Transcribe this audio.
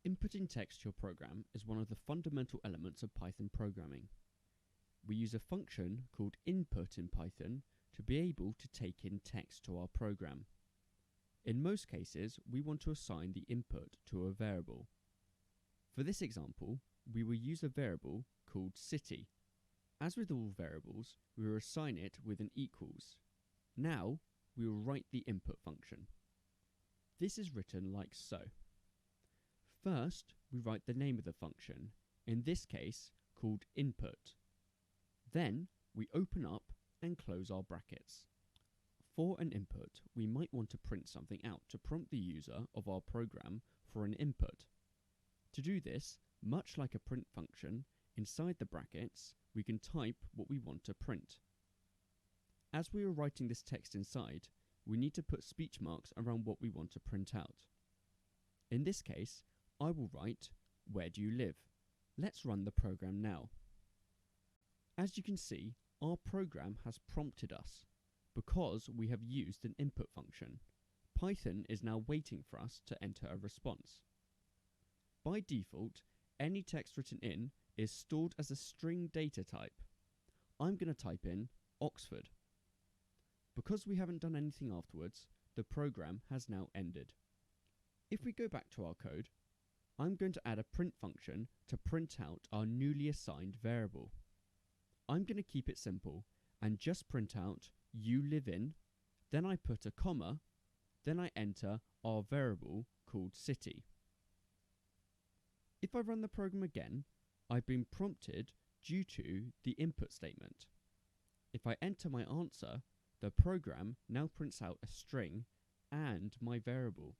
Inputting text to your program is one of the fundamental elements of Python programming. We use a function called input in Python to be able to take in text to our program. In most cases, we want to assign the input to a variable. For this example, we will use a variable called city. As with all variables, we will assign it with an equals. Now, we will write the input function. This is written like so. First, we write the name of the function, in this case called input. Then, we open up and close our brackets. For an input, we might want to print something out to prompt the user of our program for an input. To do this, much like a print function, inside the brackets, we can type what we want to print. As we are writing this text inside, we need to put speech marks around what we want to print out. In this case, I will write, "Where do you live?" Let's run the program now. As you can see, our program has prompted us. Because we have used an input function, Python is now waiting for us to enter a response. By default, any text written in is stored as a string data type. I'm going to type in Oxford. Because we haven't done anything afterwards, the program has now ended. If we go back to our code, I'm going to add a print function to print out our newly assigned variable. I'm going to keep it simple and just print out "you live in," then I put a comma, then I enter our variable called city. If I run the program again, I've been prompted due to the input statement. If I enter my answer, the program now prints out a string and my variable.